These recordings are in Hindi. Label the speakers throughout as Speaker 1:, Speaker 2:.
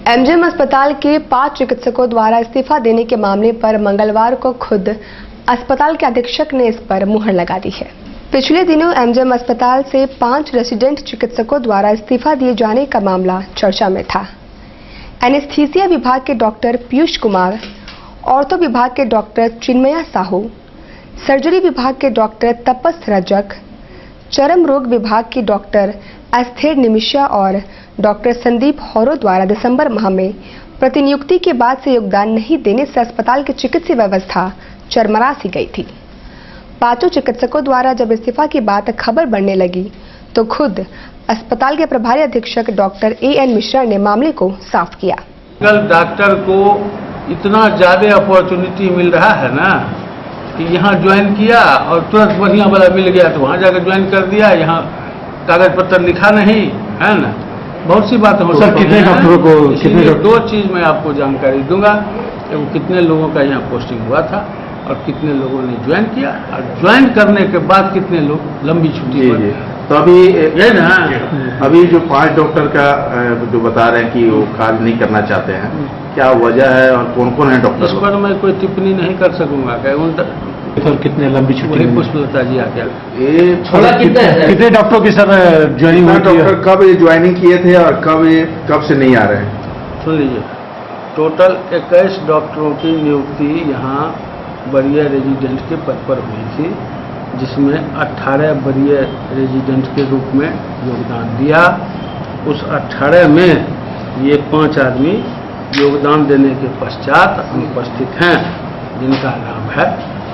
Speaker 1: एमजीएम अस्पताल के 5 चिकित्सकों द्वारा इस्तीफा देने के मामले पर मंगलवार को खुद अस्पताल के अधीक्षक ने इस पर मुहर लगा दी है। पिछले दिनों एमजीएम अस्पताल से 5 रेजिडेंट चिकित्सकों द्वारा इस्तीफा दिए जाने का मामला चर्चा में था। एनेस्थीसिया विभाग के डॉक्टर पीयूष कुमार, ऑर्थो विभाग के डॉक्टर चिन्मया साहू, सर्जरी विभाग के डॉक्टर तपस रजक, चर्म रोग विभाग की डॉक्टर एस्थेर निमिषा और डॉक्टर संदीप हौरो द्वारा दिसंबर माह में प्रतिनियुक्ति के बाद से योगदान नहीं देने से अस्पताल की चिकित्सीय व्यवस्था चरमरा सी गई थी। 5 चिकित्सकों द्वारा जब इस्तीफा की बात खबर बढ़ने लगी तो खुद अस्पताल के प्रभारी अधीक्षक डॉक्टर AN मिश्रा ने मामले को साफ किया।
Speaker 2: कल डॉक्टर को इतना ज्यादा अपॉर्चुनिटी मिल रहा है ना कि यहाँ ज्वाइन किया और तुरंत बढ़िया वाला मिल गया तो वहाँ जाकर ज्वाइन कर दिया, यहाँ कागज पत्र लिखा नहीं है ना। बहुत सी बातें हो सकती हैं। कितने डॉक्टरों को 2 चीज मैं आपको जानकारी दूंगा कि वो कितने लोगों का यहाँ पोस्टिंग हुआ था और कितने लोगों ने ज्वाइन किया और ज्वाइन करने के बाद कितने लोग लंबी छुट्टी पर।
Speaker 3: तो अभी
Speaker 2: ये ना
Speaker 3: अभी जो 5 डॉक्टर का जो बता रहे हैं कि वो कार्य नहीं करना चाहते हैं, क्या वजह है और कौन कौन है डॉक्टर?
Speaker 2: इस पर मैं कोई टिप्पणी नहीं कर सकूंगा।
Speaker 3: सर कितने लंबी छुट्टी?
Speaker 2: पुष्पलता जी आ गया।
Speaker 3: ये
Speaker 4: कितने डॉक्टरों की सर ज्वाइनिंग हुई?
Speaker 3: डॉक्टर कब ज्वाइनिंग किए थे और कब से नहीं आ रहे हैं?
Speaker 2: सुन लीजिए, टोटल 21 डॉक्टरों की नियुक्ति यहाँ वरीय रेजिडेंट के पद पर हुई थी, जिसमें 18 वरीय रेजिडेंट के रूप में योगदान दिया। उस 18 में ये 5 आदमी योगदान देने के पश्चात अनुपस्थित हैं, जिनका नाम है,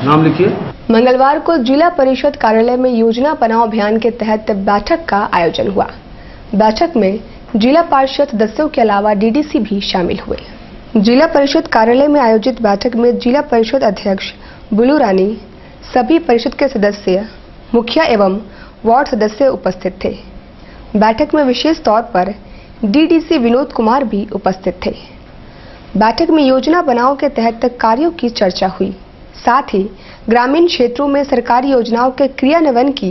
Speaker 2: नाम लिखिए।
Speaker 1: मंगलवार को जिला परिषद कार्यालय में योजना बनाओ अभियान के तहत बैठक का आयोजन हुआ। बैठक में जिला पार्षद सदस्यों के अलावा डीडीसी भी शामिल हुए। जिला परिषद कार्यालय में आयोजित बैठक में जिला परिषद अध्यक्ष बुलू रानी, सभी परिषद के सदस्य, मुखिया एवं वार्ड सदस्य उपस्थित थे। बैठक में विशेष तौर पर डीडीसी विनोद कुमार भी उपस्थित थे। बैठक में योजना बनाओ के तहत कार्यों की चर्चा हुई। साथ ही ग्रामीण क्षेत्रों में सरकारी योजनाओं के क्रियान्वयन की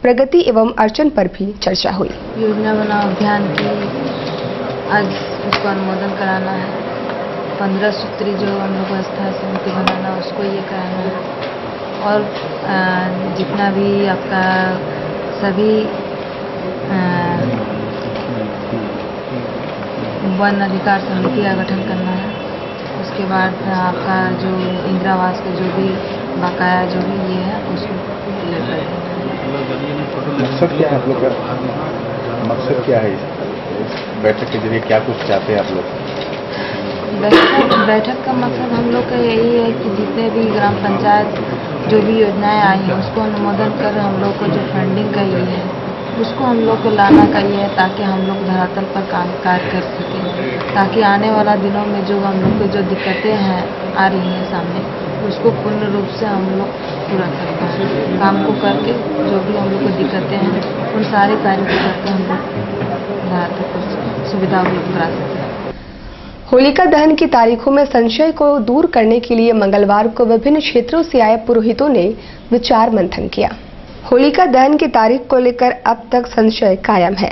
Speaker 1: प्रगति एवं अड़चन पर भी चर्चा हुई।
Speaker 5: योजना बनाओ अभियान की आज उसको अनुमोदन कराना है। 15 सूत्री जो हम लोग को स्थायी समिति बनाना उसको ये कराना है और जितना भी आपका सभी वन अधिकार समिति का गठन करना है। उसके बाद आपका जो इंदिरा आवास के जो भी बकाया जो भी ये है उसको क्लियर कर देना।
Speaker 3: मकसद क्या है आप लोग का? मकसद क्या है इस बैठक के जरिए, क्या कुछ चाहते हैं आप लोग?
Speaker 5: बैठक का मकसद हम लोग का यही है कि जितने भी ग्राम पंचायत जो भी योजनाएं आई हैं उसको अनुमोदन कर हम लोग को जो फंडिंग का ये है उसको हम लोग को लाना चाहिए है, ताकि हम लोग धरातल पर कार्य कर सकें, ताकि आने वाला दिनों में जो हम लोग को जो दिक्कतें हैं आ रही हैं सामने उसको पूर्ण रूप से हम लोग पूरा कर पाएँ। काम को करके जो भी हम लोग को दिक्कतें हैं उन सारे कार्यों को करके हम लोग धरातल पर सुविधा उपलब्ध करा सकते हैं।
Speaker 1: होलिका दहन की तारीखों में संशय को दूर करने के लिए मंगलवार को विभिन्न क्षेत्रों से आए पुरोहितों ने विचार मंथन किया। होलिका दहन की तारीख को लेकर अब तक संशय कायम है।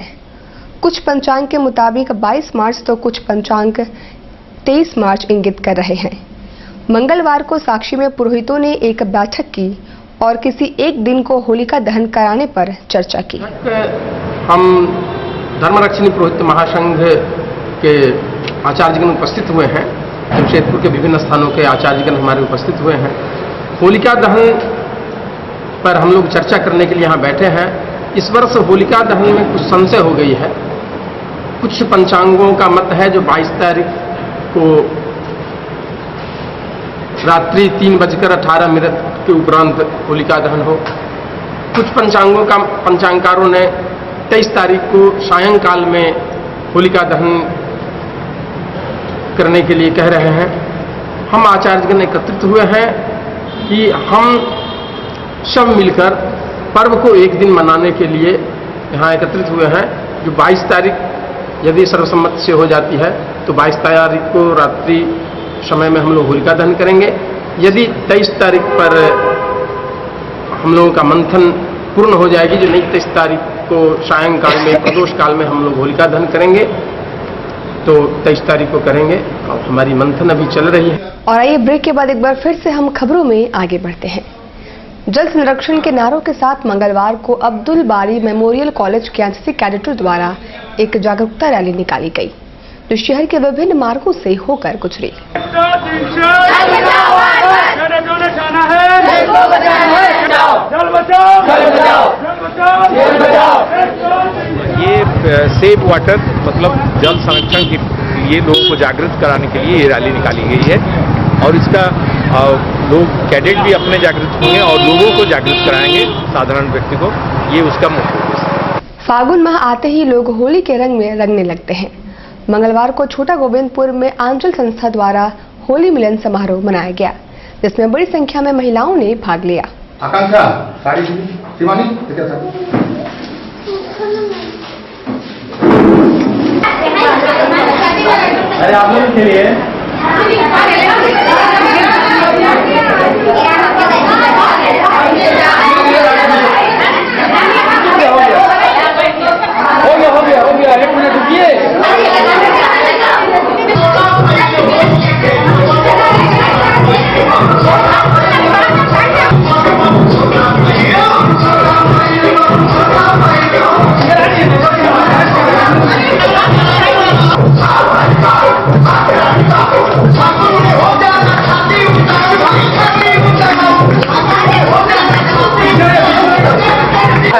Speaker 1: कुछ पंचांग के मुताबिक 22 मार्च तो कुछ पंचांग 23 मार्च इंगित कर रहे हैं। मंगलवार को साक्षी में पुरोहितों ने एक बैठक की और किसी एक दिन को होलिका दहन कराने पर चर्चा की।
Speaker 6: हम धर्मरक्षिणी पुरोहित महासंघ के आचार्यगण उपस्थित हुए हैं। जमशेदपुर के विभिन्न स्थानों के आचार्यगण हमारे उपस्थित हुए हैं। होलिका दहन पर हम लोग चर्चा करने के लिए यहाँ बैठे हैं। इस वर्ष होलिका दहन में कुछ संशय हो गई है। कुछ पंचांगों का मत है जो 22 तारीख को रात्रि 3:18 के उपरांत होलिका दहन हो। कुछ पंचांगकारों ने 23 तारीख को सायंकाल में होलिका दहन करने के लिए कह रहे हैं। हम आचार्यगण एकत्रित हुए हैं कि हम सब मिलकर पर्व को एक दिन मनाने के लिए यहाँ एकत्रित हुए हैं। जो 22 तारीख यदि सर्वसम्मति से हो जाती है तो 22 तारीख को रात्रि समय में हम लोग होलिका दहन करेंगे। यदि 23 तारीख पर हम लोगों का मंथन पूर्ण हो जाएगी, जो नहीं 23 तारीख को सायंकाल में प्रदोष काल में हम लोग होलिका दहन करेंगे। तो 23 तारीख को करेंगे और हमारी मंथन अभी चल रही है।
Speaker 1: और आइए ब्रेक के बाद एक बार फिर से हम खबरों में आगे बढ़ते हैं। जल संरक्षण के नारों के साथ मंगलवार को अब्दुल बारी मेमोरियल कॉलेज के एनसीसी कैडेटों द्वारा एक जागरूकता रैली निकाली गई, जो शहर के विभिन्न मार्गों से होकर गुजरी।
Speaker 7: ये सेव वाटर मतलब जल संरक्षण के लिए लोगों को जागृत कराने के लिए ये रैली निकाली गई है और इसका लोग कैडेट भी अपने जागृत होंगे और लोगों को जागृत कराएंगे, साधारण व्यक्ति को। ये उसका मुख्य उद्देश्य है।
Speaker 1: फागुन माह आते ही लोग होली के रंग में रंगने लगते हैं। मंगलवार को छोटा गोविंदपुर में आंचल संस्था द्वारा होली मिलन समारोह मनाया गया, जिसमें बड़ी संख्या में महिलाओं ने भाग लिया।
Speaker 8: आकांक्षा साड़ी शिवानी अरे आप लोग खेलिए। हो गया 1 मिनट रुकिए।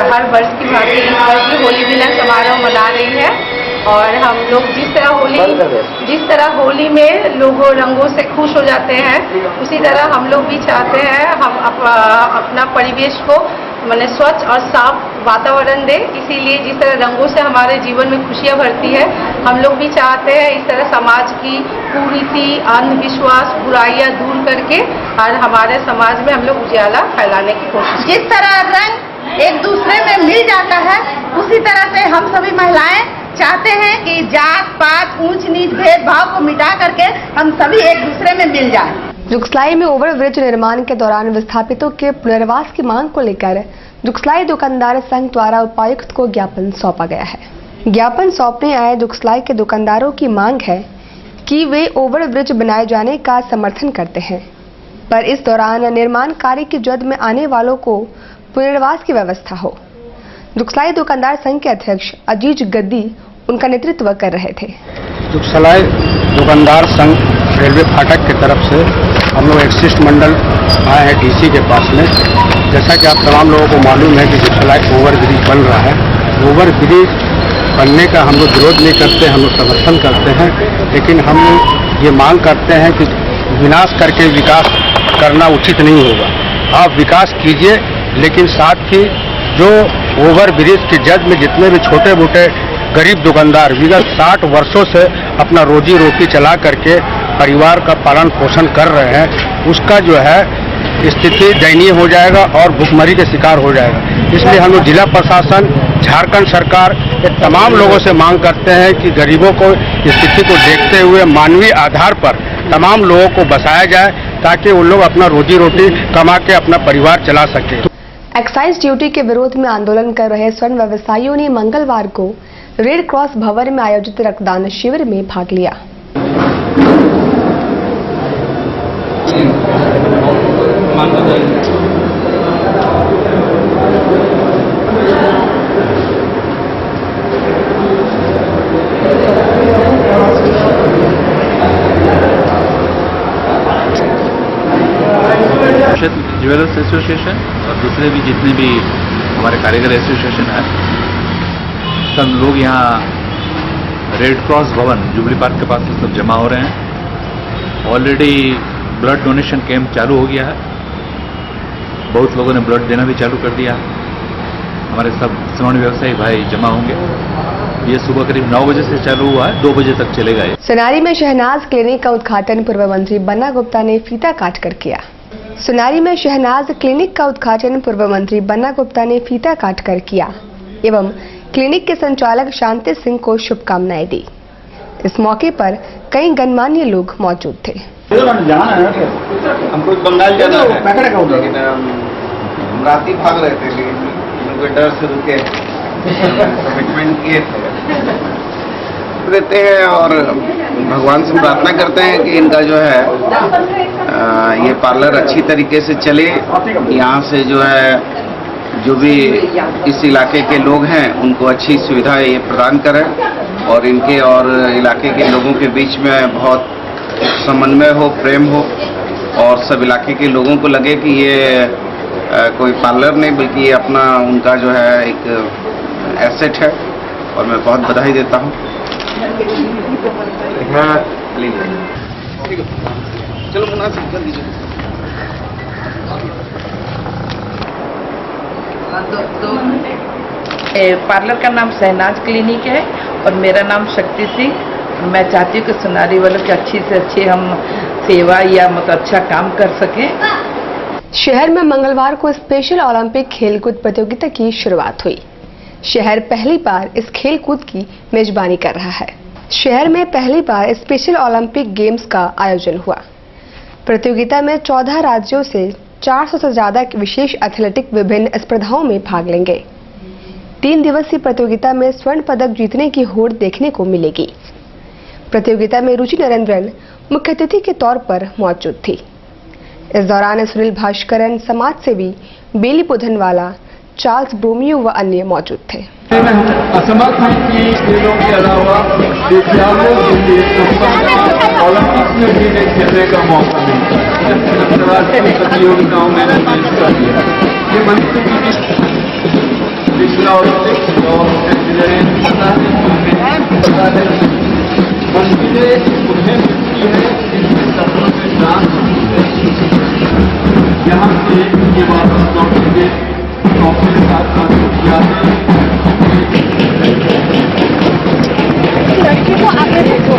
Speaker 9: हर वर्ष की भांति इस वर्ष भी होली मिलन समारोह मना रही है और हम लोग जिस तरह होली में लोग रंगों से खुश हो जाते हैं, उसी तरह हम लोग भी चाहते हैं हम अपना परिवेश को माने स्वच्छ और साफ वातावरण दे। इसीलिए जिस तरह रंगों से हमारे जीवन में खुशियाँ भरती है, हम लोग भी चाहते हैं इस तरह समाज की कुरीति, अंधविश्वास, बुराइयाँ दूर करके और हमारे समाज में हम लोग उजाला फैलाने की कोशिश।
Speaker 10: जिस तरह रंग एक दूसरे में मिल जाता है, उसी तरह से हम सभी महिलाएं चाहते हैं कि जात पात ऊंच नीच भेदभाव को मिटा करके हम सभी एक दूसरे में मिल जाएं।
Speaker 1: जुगसलाई में ओवरब्रिज निर्माण के दौरान विस्थापितों के पुनर्वास की मांग को लेकर जुगसलाई दुकानदार संघ द्वारा उपायुक्त को ज्ञापन सौंपा गया है। ज्ञापन सौंपने आए जुगसलाई के दुकानदारों की मांग है कि वे ओवरब्रिज बनाए जाने का समर्थन करते हैं, पर इस दौरान निर्माण कार्य की जद में आने वालों को पुनर्वास की व्यवस्था हो। जुगसलाई दुकानदार संघ के अध्यक्ष अजीज गद्दी उनका नेतृत्व कर रहे थे।
Speaker 4: जुगसलाई दुकानदार संघ रेलवे फाटक की तरफ से हम लोग एक शिष्टमंडल आए हैं डीसी के पास में। जैसा कि आप तमाम लोगों को मालूम है कि जुगसलाई ओवरब्रिज बन रहा है। ओवरब्रिज बनने का हम लोग विरोध नहीं करते, हम लोग समर्थन करते हैं, लेकिन हम लोग ये मांग करते हैं कि विनाश करके विकास करना उचित नहीं होगा। आप विकास कीजिए, लेकिन साथ ही जो ओवरब्रिज की जद में जितने भी छोटे मोटे गरीब दुकानदार विगत 60 वर्षों से अपना रोजी रोटी चला करके परिवार का पालन पोषण कर रहे हैं, उसका जो है स्थिति दयनीय हो जाएगा और भुखमरी के शिकार हो जाएगा। इसलिए हम लोग जिला प्रशासन, झारखंड सरकार ये तमाम लोगों से मांग करते हैं कि गरीबों को स्थिति को देखते हुए मानवीय आधार पर तमाम लोगों को बसाया जाए, ताकि उन लोग अपना रोजी रोटी कमा के अपना परिवार चला सके।
Speaker 1: एक्साइज ड्यूटी के विरोध में आंदोलन कर रहे स्वर्ण व्यवसायियों ने मंगलवार को रेड क्रॉस भवन में आयोजित रक्तदान शिविर में भाग लिया।
Speaker 11: ज्वेलर्स एसोसिएशन और दूसरे भी जितने भी हमारे कारीगर एसोसिएशन है, सब लोग यहाँ रेड क्रॉस भवन जुबली पार्क के पास सब जमा हो रहे हैं। ऑलरेडी ब्लड डोनेशन कैंप चालू हो गया है, बहुत लोगों ने ब्लड देना भी चालू कर दिया है। हमारे सब स्वर्ण व्यवसायी भाई जमा होंगे। ये सुबह करीब 9 बजे से चालू हुआ है, 2 बजे तक चलेगा।
Speaker 1: सोनारी में शहनाज क्लिनिक का उद्घाटन पूर्व मंत्री बन्ना गुप्ता ने फीता काट कर किया। सोनारी में शहनाज क्लिनिक का उद्घाटन पूर्व मंत्री बन्ना गुप्ता ने फीता काट कर किया एवं क्लिनिक के संचालक शांति सिंह को शुभकामनाएं दी। इस मौके पर कई गणमान्य लोग मौजूद थे।
Speaker 8: हमको बंगाल जाना है, लेकिन हम रात ही भाग रहे थे, लेकिन डर से रुके, कमिटमेंट किए थे। देते हैं और भगवान से प्रार्थना करते हैं कि इनका जो है ये पार्लर अच्छी तरीके से चले। यहाँ से जो है जो भी इस इलाके के लोग हैं उनको अच्छी सुविधा ये प्रदान करें और इनके और इलाके के लोगों के बीच में बहुत समन्वय हो, प्रेम हो और सब इलाके के लोगों को लगे कि ये कोई पार्लर नहीं बल्कि ये अपना उनका जो है एक एसेट है और मैं बहुत बधाई देता हूँ। चलो मुनासिब कर दीजिए।
Speaker 12: पार्लर का नाम शहनाज क्लिनिक है और मेरा नाम शक्ति सिंह। मैं चाहती हूँ कि सुनारी वालों की अच्छी से अच्छी हम सेवा या मतलब अच्छा काम कर सकें।
Speaker 1: शहर में मंगलवार को स्पेशल ओलंपिक खेलकूद प्रतियोगिता की शुरुआत हुई। शहर पहली बार इस खेलकूद की मेजबानी कर रहा है। शहर में पहली बार स्पेशल ओलंपिक गेम्स का आयोजन हुआ। प्रतियोगिता में 14 राज्यों से 400 से ज्यादा विशेष एथलेटिक विभिन्न स्पर्धाओं में भाग लेंगे। 3 दिवसीय प्रतियोगिता में स्वर्ण पदक जीतने की होड़ देखने को मिलेगी। प्रतियोगिता में रुचि नरेंद्रन मुख्य अतिथि के तौर पर मौजूद थी। इस दौरान सुनील भास्करन, समाज सेवी बेली पुधनवाला, चार्ल्स ब्रोमियो व अन्य मौजूद थे।
Speaker 13: असमर्थ हैं कि खेलों के अलावा विद्यालयों के लिए ओलंपिक्स में भी खेलने का मौका मिलता है। अंतर्राष्ट्रीय प्रतियोगिताओं में हिस्सा लिया। ये मनुष्य की पिछला ओलंपिक्स और मंजिलें उन्हें मिलती है जिनके सपनों से जान होती है। यहाँ से ये वापस लौटेंगे ट्रॉफी के साथ किया
Speaker 10: लड़की को आगे भेजो।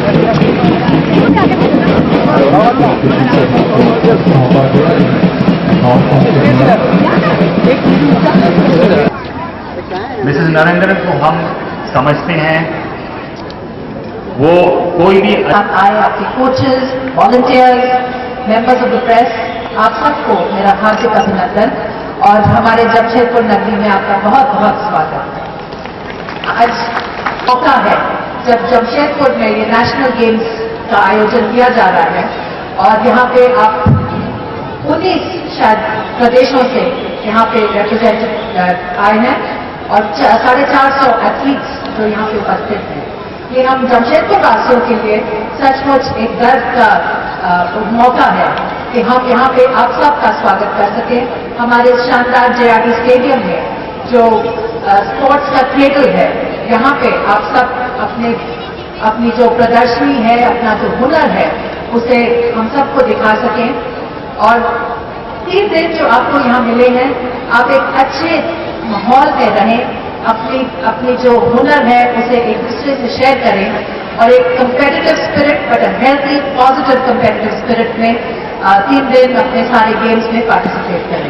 Speaker 14: मिसेस नरेंद्रन को हम समझते हैं, वो कोई भी
Speaker 15: आए, आपके coaches, volunteers, members of the press, आप सबको मेरा हार्दिक अभिनंदन और हमारे जमशेदपुर नगरी में आपका बहुत बहुत स्वागत। आज मौका है जब जमशेदपुर में ये नेशनल गेम्स का आयोजन किया जा रहा है और यहाँ पे आप 19 शायद प्रदेशों से यहाँ पे रिप्रेजेंट आए हैं और 450 एथलीट्स जो यहाँ पे उपस्थित हैं। ये हम जमशेदपुर वासियों के लिए सचमुच एक गर्व का मौका है कि हम यहाँ पे आप सबका स्वागत कर सकें। हमारे शानदार JRD स्टेडियम में जो स्पोर्ट्स का थिएटर है, यहाँ पे आप सब अपनी जो प्रदर्शनी है, अपना जो हुनर है, उसे हम सबको दिखा सकें। और 3 दिन जो आपको यहाँ मिले हैं, आप एक अच्छे माहौल में रहें, अपनी जो हुनर है उसे एक दूसरे से शेयर करें और एक competitive spirit but healthy positive competitive spirit में 3 दिन अपने सारे गेम्स में पार्टिसिपेट करें।